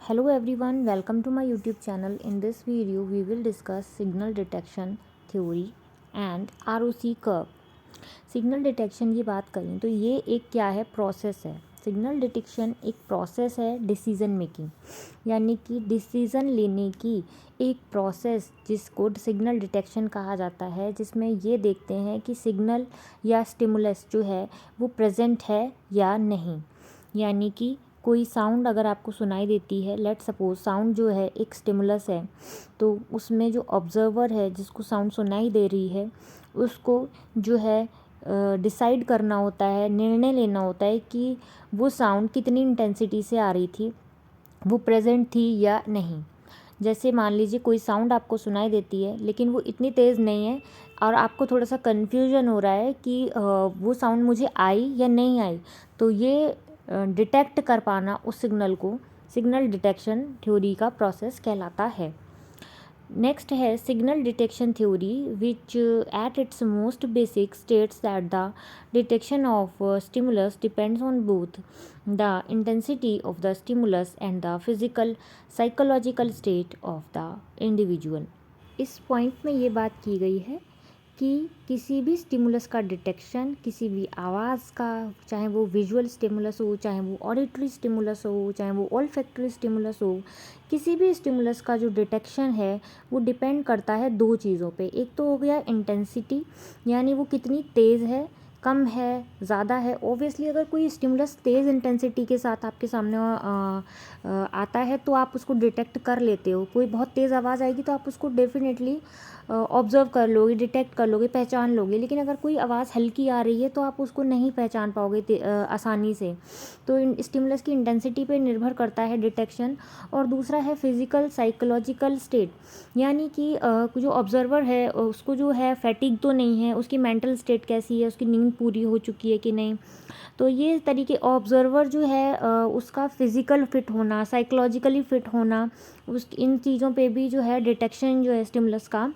Hello everyone, welcome to my YouTube channel. In this video, we will discuss signal detection theory and ROC curve. Signal detection की बात करें तो ये एक क्या है, प्रोसेस है। सिग्नल डिटेक्शन एक प्रोसेस है डिसीज़न मेकिंग, यानी कि डिसीज़न लेने की एक प्रोसेस जिसको सिग्नल डिटेक्शन कहा जाता है, जिसमें ये देखते हैं कि सिग्नल या स्टिमुलस जो है वो प्रेजेंट है या नहीं। यानी कि कोई साउंड अगर आपको सुनाई देती है, लेट सपोज साउंड जो है एक स्टिमुलस है, तो उसमें जो ऑब्जर्वर है जिसको साउंड सुनाई दे रही है उसको जो है डिसाइड करना होता है, निर्णय लेना होता है कि वो साउंड कितनी इंटेंसिटी से आ रही थी, वो प्रेजेंट थी या नहीं। जैसे मान लीजिए कोई साउंड आपको सुनाई देती है लेकिन वो इतनी तेज़ नहीं है और आपको थोड़ा सा कन्फ्यूजन हो रहा है कि वो साउंड मुझे आई या नहीं आई, तो ये डिटेक्ट कर पाना उस सिग्नल को सिग्नल डिटेक्शन थ्योरी का प्रोसेस कहलाता है। नेक्स्ट है signal detection theory which at its most basic states that the detection of stimulus depends on both the intensity of the stimulus and the physical psychological state of the individual. इस point में ये बात की गई है कि किसी भी स्टिमुलस का डिटेक्शन, किसी भी आवाज़ का, चाहे वो विजुअल स्टिमुलस हो, चाहे वो ऑडिटरी स्टिमुलस हो, चाहे वो ओल्फैक्टरी स्टिमुलस हो, किसी भी स्टिमुलस का जो डिटेक्शन है वो डिपेंड करता है दो चीज़ों पे। एक तो हो गया इंटेंसिटी, यानी वो कितनी तेज़ है, कम है, ज़्यादा है। ओबियसली अगर कोई स्टिमुलस तेज़ इंटेंसिटी के साथ आपके सामने आता है तो आप उसको डिटेक्ट कर लेते हो। कोई बहुत तेज़ आवाज़ आएगी तो आप उसको डेफिनेटली ऑब्ज़र्व कर लोगे, डिटेक्ट कर लोगे, पहचान लोगे। लेकिन अगर कोई आवाज़ हल्की आ रही है तो आप उसको नहीं पहचान पाओगे आसानी से। तो स्टिमुलस की इंटेंसिटी पे निर्भर करता है डिटेक्शन। और दूसरा है फिज़िकल साइकोलॉजिकल स्टेट, यानी कि जो ऑब्ज़र्वर है उसको जो है फैटिग तो नहीं है, उसकी मेंटल स्टेट कैसी है, उसकी नींद पूरी हो चुकी है कि नहीं। तो ये तरीके ऑब्ज़र्वर जो है उसका फिज़िकल फिट होना, साइकोलॉजिकली फिट होना, उस इन चीज़ों पे भी जो है डिटेक्शन जो है स्टिमुलस का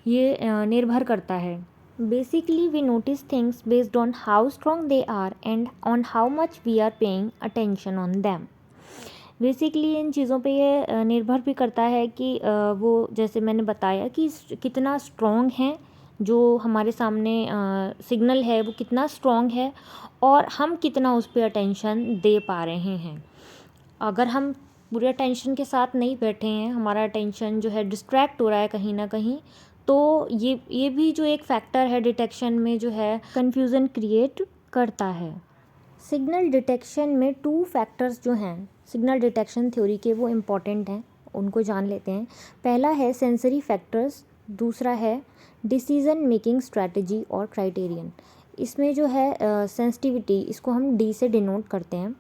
ये निर्भर करता है। Basically we notice things based on how strong they are and on how much we are paying attention on them. Basically इन चीज़ों पे ये निर्भर भी करता है कि वो जैसे मैंने बताया कि कितना स्ट्रॉन्ग है, जो हमारे सामने सिग्नल है वो कितना स्ट्रॉन्ग है और हम कितना उस पर अटेंशन दे पा रहे हैं। अगर हम पूरे अटेंशन के साथ नहीं बैठे हैं, हमारा अटेंशन जो है डिस्ट्रैक्ट हो रहा है कहीं ना कहीं, तो ये भी जो एक फैक्टर है डिटेक्शन में जो है कन्फ्यूज़न क्रिएट करता है। सिग्नल डिटेक्शन में टू फैक्टर्स जो हैं सिग्नल डिटेक्शन थ्योरी के वो इम्पॉर्टेंट हैं, उनको जान लेते हैं। पहला है सेंसरी फैक्टर्स, दूसरा है डिसीज़न मेकिंग स्ट्रैटेजी और क्राइटेरियन। इसमें जो है सेंसिटिविटी, इसको हम डी से डिनोट करते हैं।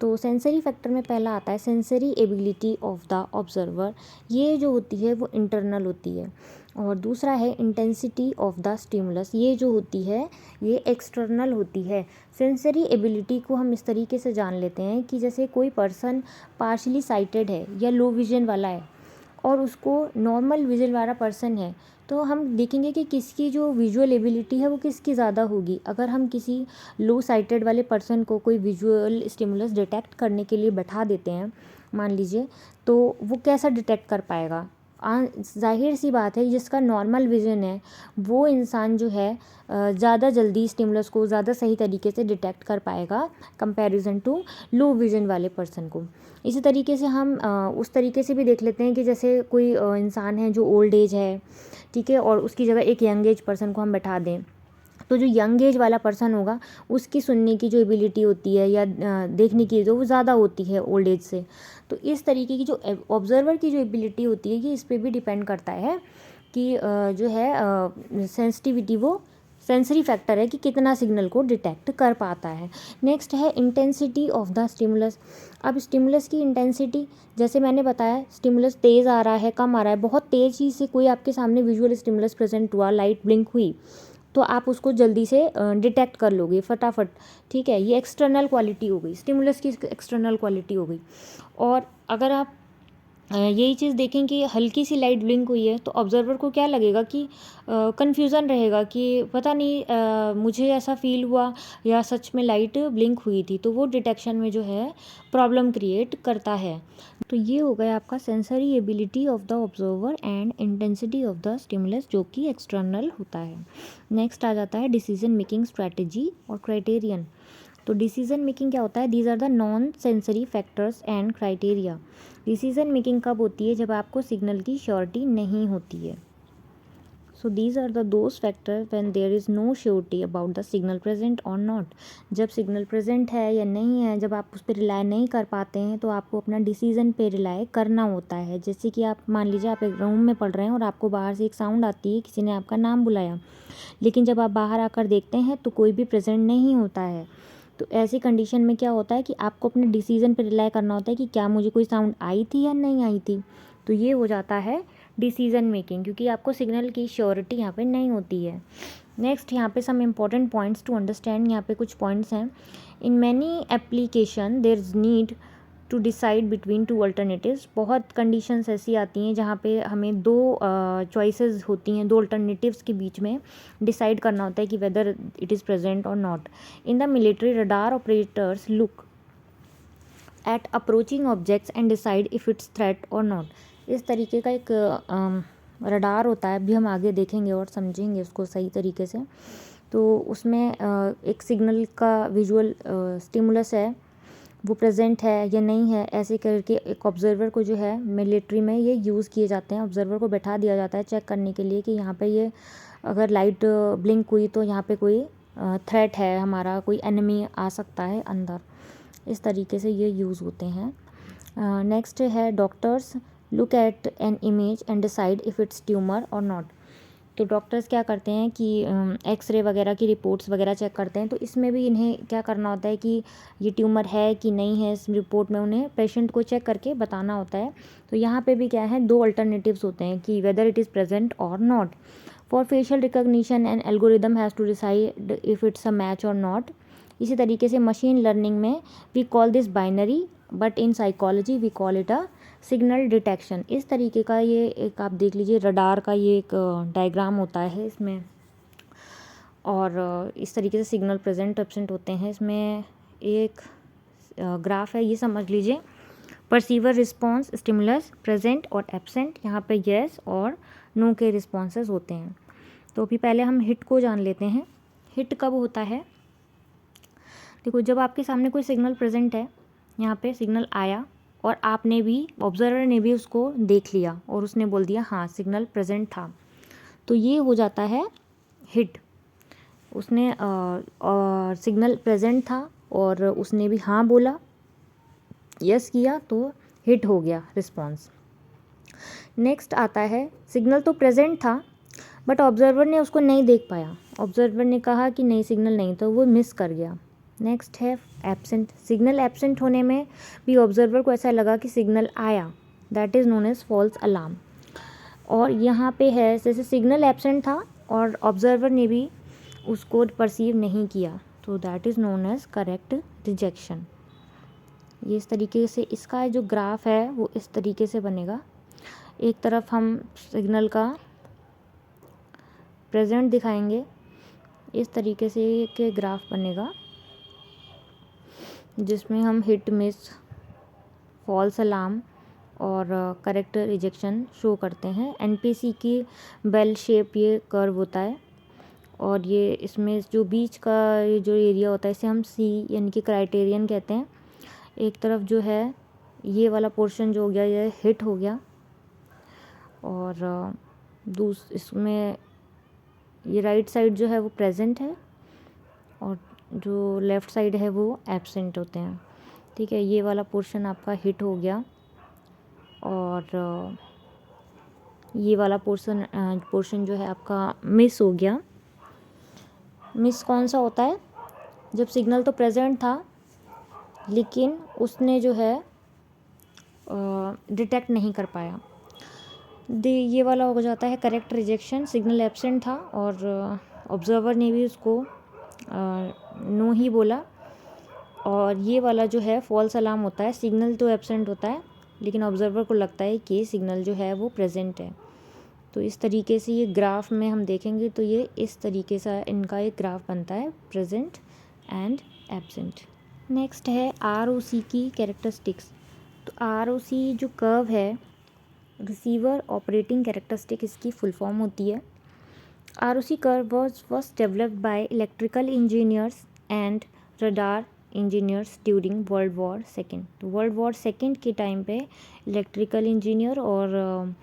तो सेंसरी फैक्टर में पहला आता है sensory ability of the observer, ये जो होती है वो इंटरनल होती है। और दूसरा है इंटेंसिटी ऑफ द स्टिमुलस, ये जो होती है ये एक्सटर्नल होती है। सेंसरी एबिलिटी को हम इस तरीके से जान लेते हैं कि जैसे कोई पर्सन पार्शली साइटेड है या लो विजन वाला है और उसको नॉर्मल विजन वाला पर्सन है, तो हम देखेंगे कि किसकी जो विजुअल एबिलिटी है वो किसकी ज़्यादा होगी। अगर हम किसी लो साइटेड वाले पर्सन को कोई विजुअल स्टिमुलस डिटेक्ट करने के लिए बैठा देते हैं मान लीजिए, तो वो कैसा डिटेक्ट कर पाएगा। जाहिर सी बात है जिसका नॉर्मल विज़न है वो इंसान जो है ज़्यादा जल्दी स्टिमुलस को ज़्यादा सही तरीके से डिटेक्ट कर पाएगा कंपैरिजन टू लो विज़न वाले पर्सन को। इसी तरीके से हम उस तरीके से भी देख लेते हैं कि जैसे कोई इंसान है जो ओल्ड एज है, ठीक है, और उसकी जगह एक यंग एज पर्सन को हम बैठा दें, तो जो यंग एज वाला पर्सन होगा उसकी सुनने की जो एबिलिटी होती है या देखने की जो वो ज़्यादा होती है ओल्ड एज से। तो इस तरीके की जो ऑब्जर्वर की जो एबिलिटी होती है कि इस पर भी डिपेंड करता है कि जो है सेंसिटिविटी वो सेंसरी फैक्टर है कि कितना सिग्नल को डिटेक्ट कर पाता है। नेक्स्ट है इंटेंसिटी ऑफ द स्टिमुलस। अब स्टिमुलस की इंटेंसिटी, जैसे मैंने बताया स्टिमुलस तेज़ आ रहा है, कम आ रहा है। बहुत तेज़ी से कोई आपके सामने विजुअल स्टिमुलस प्रेजेंट हुआ, लाइट ब्लिंक हुई, तो आप उसको जल्दी से डिटेक्ट कर लोगे फटाफट, ठीक है। ये एक्सटर्नल क्वालिटी हो गई, स्टिमुलस की एक्सटर्नल क्वालिटी हो गई। और अगर आप यही चीज़ देखें कि हल्की सी लाइट ब्लिंक हुई है तो ऑब्जर्वर को क्या लगेगा कि कन्फ्यूज़न रहेगा कि पता नहीं मुझे ऐसा फील हुआ या सच में लाइट ब्लिंक हुई थी, तो वो डिटेक्शन में जो है प्रॉब्लम क्रिएट करता है। तो ये हो गया आपका sensory ability of the observer and intensity of the stimulus, जो कि एक्सटर्नल होता है। नेक्स्ट आ जाता है डिसीजन मेकिंग स्ट्रैटेजी और क्राइटेरियन। तो डिसीजन मेकिंग क्या होता है? These are the non sensory factors and criteria. Decision making कब होती है? जब आपको सिग्नल की श्योरिटी नहीं होती है। So these are the those factor when there is no surety about the signal present और नॉट। जब सिग्नल प्रेजेंट है या नहीं है, जब आप उस पर रिलाई नहीं कर पाते हैं, तो आपको अपना डिसीजन पे रिलाई करना होता है। जैसे कि आप मान लीजिए आप एक रूम में पढ़ रहे हैं और आपको बाहर से एक साउंड आती है, किसी ने आपका नाम बुलाया, लेकिन जब आप बाहर आकर देखते हैं तो कोई भी प्रेजेंट नहीं होता है। तो ऐसी कंडीशन में क्या होता है कि आपको अपने डिसीजन पर रिलाई करना होता है कि क्या मुझे कोई साउंड आई थी या नहीं आई थी। तो ये हो जाता है डिसीजन मेकिंग, क्योंकि आपको सिग्नल की श्योरिटी यहाँ पे नहीं होती है। नेक्स्ट यहाँ पे some important points to understand, यहाँ पे कुछ पॉइंट्स हैं। In many application there is need to decide between two alternatives. बहुत कंडीशंस ऐसी आती हैं जहाँ पे हमें दो चॉइसेस होती हैं, दो अल्टरनेटिव्स के बीच में डिसाइड करना होता है कि वेदर इट इज़ प्रेजेंट और not. In the military radar operators look at approaching objects and decide if it's threat और नॉट। इस तरीके का एक रडार होता है, अभी हम आगे देखेंगे और समझेंगे उसको सही तरीके से। तो उसमें एक सिग्नल का विजुअल स्टिमुलस है, वो प्रेजेंट है या नहीं है, ऐसे करके एक ऑब्जर्वर को जो है मिलिट्री में ये यूज़ किए जाते हैं। ऑब्जर्वर को बैठा दिया जाता है चेक करने के लिए कि यहाँ पे ये अगर लाइट ब्लिंक हुई तो यहाँ पे कोई थ्रेट है, हमारा कोई एनिमी आ सकता है अंदर। इस तरीके से ये यूज़ होते हैं। नेक्स्ट है doctors look at an image and decide if it's tumour और नॉट। तो डॉक्टर्स क्या करते हैं कि एक्सरे वगैरह की रिपोर्ट्स वगैरह चेक करते हैं, तो इसमें भी इन्हें क्या करना होता है कि ये ट्यूमर है कि नहीं है, इस रिपोर्ट में उन्हें पेशेंट को चेक करके बताना होता है। तो यहाँ पे भी क्या है, दो अल्टरनेटिव्स होते हैं कि वेदर इट इज़ प्रेजेंट और not. For facial recognition and algorithm has to decide if it's a match और नॉट। इसी तरीके से मशीन लर्निंग में we call this binary, but in psychology we call it a signal detection. इस तरीके का ये एक आप देख लीजिए रडार का ये एक डायग्राम होता है इसमें, और इस तरीके से सिग्नल प्रेजेंट एब्सेंट होते हैं। इसमें एक ग्राफ है, ये समझ लीजिए। परसीवर रिस्पॉन्स स्टिमुलस प्रेजेंट और एब्सेंट, यहाँ पे येस और नो के रिस्पॉन्सेज होते हैं। तो अभी पहले हम हिट को जान लेते हैं। हिट कब होता है? देखो, जब आपके सामने कोई सिग्नल प्रेजेंट है, यहाँ पे सिग्नल आया और आपने भी, ऑब्जर्वर ने भी उसको देख लिया और उसने बोल दिया हाँ सिग्नल प्रेजेंट था, तो ये हो जाता है हिट। उसने सिग्नल प्रेजेंट था और उसने भी हाँ बोला, यस किया, तो हिट हो गया रिस्पॉन्स। नेक्स्ट आता है सिग्नल तो प्रेजेंट था बट ऑब्जर्वर ने उसको नहीं देख पाया, ऑब्जर्वर ने कहा कि नहीं सिग्नल नहीं, तो वो मिस कर गया। नेक्स्ट है एब्सेंट। सिग्नल एब्सेंट होने में भी ऑब्जर्वर को ऐसा लगा कि सिग्नल आया, that is known as false alarm. और यहाँ पे है जैसे सिग्नल एब्सेंट था और ऑब्जर्वर ने भी उसको परसीव नहीं किया, तो that is known as correct rejection. ये इस तरीके से इसका जो ग्राफ है वो इस तरीके से बनेगा। एक तरफ हम सिग्नल का प्रेजेंट दिखाएंगे, इस तरीके से एक ग्राफ बनेगा जिसमें हम हिट मिस, फॉल्स अलार्म और करेक्ट रिजेक्शन शो करते हैं। एनपीसी की बेल शेप ये कर्व होता है और ये इसमें जो बीच का ये जो एरिया होता है इसे हम सी यानी कि क्राइटेरियन कहते हैं। एक तरफ जो है ये वाला पोर्शन जो हो गया ये हिट हो गया और इसमें ये राइट साइड जो है वो प्रेजेंट है और जो लेफ़्ट साइड है वो एब्सेंट होते हैं। ठीक है, ये वाला पोर्शन आपका हिट हो गया और ये वाला पोर्शन जो है आपका मिस हो गया। मिस कौन सा होता है? जब सिग्नल तो प्रेजेंट था लेकिन उसने जो है डिटेक्ट नहीं कर पाया। ये वाला हो जाता है करेक्ट रिजेक्शन। सिग्नल एब्सेंट था और ऑब्जर्वर ने भी उसको नो ही बोला। और ये वाला जो है फॉल्स अलार्म होता है, सिग्नल तो एब्सेंट होता है लेकिन ऑब्जर्वर को लगता है कि सिग्नल जो है वो प्रेजेंट है। तो इस तरीके से ये ग्राफ में हम देखेंगे तो ये इस तरीके से इनका एक ग्राफ बनता है, प्रेजेंट एंड एब्सेंट। नेक्स्ट है ROC की कैरेक्टरिस्टिक्स। तो ROC जो कर्व है, रिसीवर ऑपरेटिंग कैरेक्टरिस्टिक, इसकी फुल फॉर्म होती है। ROC curve was developed by electrical engineers and radar engineers during World War II। तो World War II के टाइम पे इलेक्ट्रिकल इंजीनियर और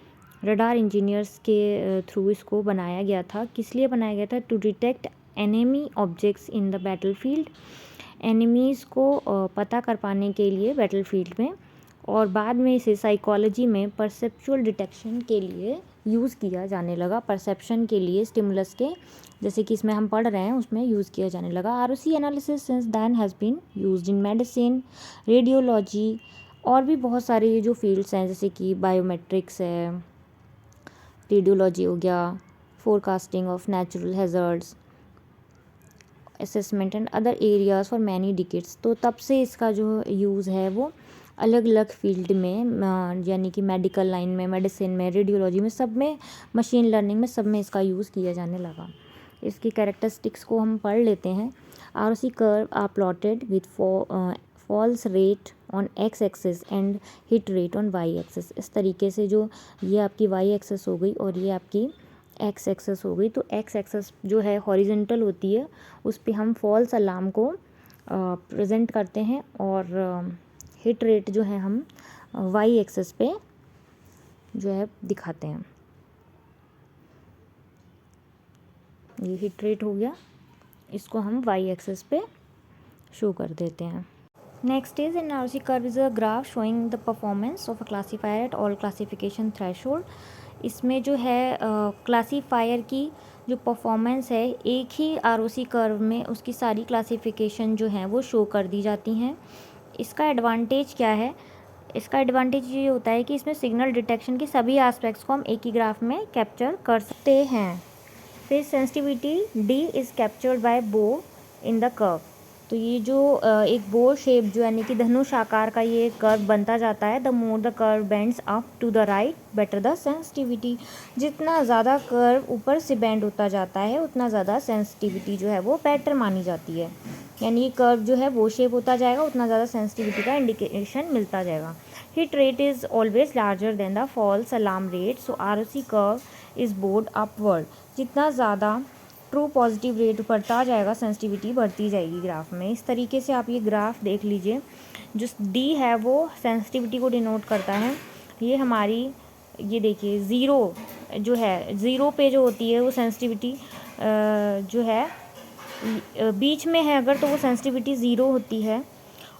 रडार इंजीनियर्स के थ्रू इसको बनाया गया था। किस लिए बनाया गया था? To detect enemy objects in the battlefield, enemies को पता कर पाने के लिए बैटलफील्ड में, और बाद में इसे साइकोलॉजी में परसेप्चुअल डिटेक्शन के लिए यूज़ किया जाने लगा। परसेप्शन के लिए स्टिमुलस के, जैसे कि इसमें हम पढ़ रहे हैं, उसमें यूज़ किया जाने लगा। ROC analysis since then has been used in medicine, radiology और भी बहुत सारे ये जो फील्ड्स हैं, जैसे कि बायोमेट्रिक्स है, रेडियोलॉजी हो गया, forecasting of natural hazards, assessment and other areas for many decades. तो तब से इसका जो यूज़ है वो अलग अलग फील्ड में, यानी कि मेडिकल लाइन में, मेडिसिन में, रेडियोलॉजी में, सब में, मशीन लर्निंग में, सब में इसका यूज़ किया जाने लगा। इसकी कैरेक्टरिस्टिक्स को हम पढ़ लेते हैं। ROC curve are plotted with false rate on x axis and hit rate on y axis. इस तरीके से जो ये आपकी y एक्सिस हो गई और ये आपकी x एक्सिस हो गई। तो x एक्सिस जो है हॉरिजेंटल होती है, उस पर हम फॉल्स अलार्म को प्रेजेंट करते हैं, और हिट रेट जो है हम y एक्सिस पे जो है दिखाते हैं। ये हिट रेट हो गया, इसको हम y एक्सिस पे शो कर देते हैं। Next is an ROC curve is a graph showing the performance of a classifier at all classification threshold. इसमें जो है क्लासीफायर की जो परफॉर्मेंस है, एक ही ROC कर्व में उसकी सारी क्लासिफिकेशन जो हैं वो शो कर दी जाती हैं। इसका एडवांटेज क्या है? इसका एडवांटेज ये होता है कि इसमें सिग्नल डिटेक्शन के सभी एस्पेक्ट्स को हम एक ही ग्राफ में कैप्चर कर सकते हैं। फिर sensitivity D is captured by बो इन द कर्व। तो ये जो एक बो शेप जो यानी कि धनुष आकार का ये कर्व बनता जाता है, the more the curve bends up to the right better the sensitivity. जितना ज़्यादा कर्व ऊपर से बेंड होता जाता है, उतना ज़्यादा सेंसिटिविटी जो है वो बेटर मानी जाती है। यानी कर्व जो है वो शेप होता जाएगा, उतना ज़्यादा सेंसिटिविटी का इंडिकेशन मिलता जाएगा। Hit rate is always larger than the false alarm rate, so ROC curve is bowed upward. जितना ज़्यादा ट्रू पॉजिटिव रेट बढ़ता जाएगा, सेंसिटिविटी बढ़ती जाएगी ग्राफ में। इस तरीके से आप ये ग्राफ देख लीजिए। जो D है वो सेंसिटिविटी को डिनोट करता है। ये हमारी, ये देखिए ज़ीरो जो है, ज़ीरो पे जो होती है वो सेंसिटिविटी जो है बीच में है अगर, तो वो सेंसिटिविटी ज़ीरो होती है,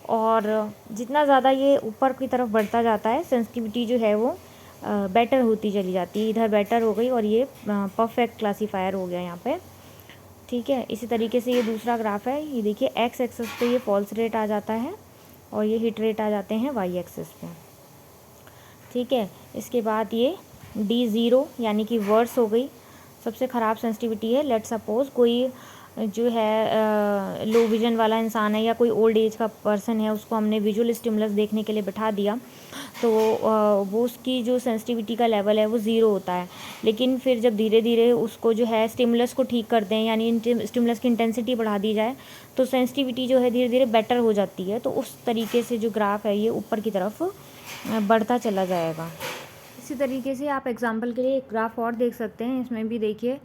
और जितना ज़्यादा ये ऊपर की तरफ बढ़ता जाता है, सेंसिटिविटी जो है वो बेटर होती चली जाती है। इधर बेटर हो गई और ये परफेक्ट क्लासीफायर हो गया यहाँ पे। ठीक है, इसी तरीके से ये दूसरा ग्राफ है। ये देखिए x एक्सिस पे ये फॉल्स रेट आ जाता है और ये हिट रेट आ जाते हैं y एक्सिस पे। ठीक है, इसके बाद ये D0 यानी कि वर्स हो गई, सबसे ख़राब सेंसिटिविटी है। लेट सपोज कोई जो है लो विजन वाला इंसान है या कोई ओल्ड एज का पर्सन है, उसको हमने विजुअल स्टिमुलस देखने के लिए बैठा दिया, तो वो उसकी जो सेंसिटिविटी का लेवल है वो ज़ीरो होता है। लेकिन फिर जब धीरे धीरे उसको जो है स्टिमुलस को ठीक करते हैं, यानी स्टिमुलस की इंटेंसिटी बढ़ा दी जाए, तो सेंसिटिविटी जो है धीरे धीरे बेटर हो जाती है। तो उस तरीके से जो ग्राफ है ये ऊपर की तरफ बढ़ता चला जाएगा। इसी तरीके से आप एग्जांपल के लिए एक ग्राफ और देख सकते हैं। इसमें भी देखिए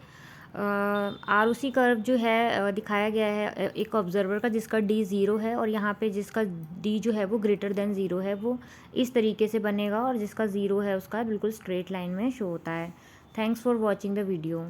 ROC कर्व जो है दिखाया गया है एक ऑब्जर्वर का, जिसका D 0 है, और यहाँ पे जिसका D जो है वो ग्रेटर देन 0 है, वो इस तरीके से बनेगा, और जिसका 0 है उसका बिल्कुल स्ट्रेट लाइन में शो होता है। Thanks for watching the video.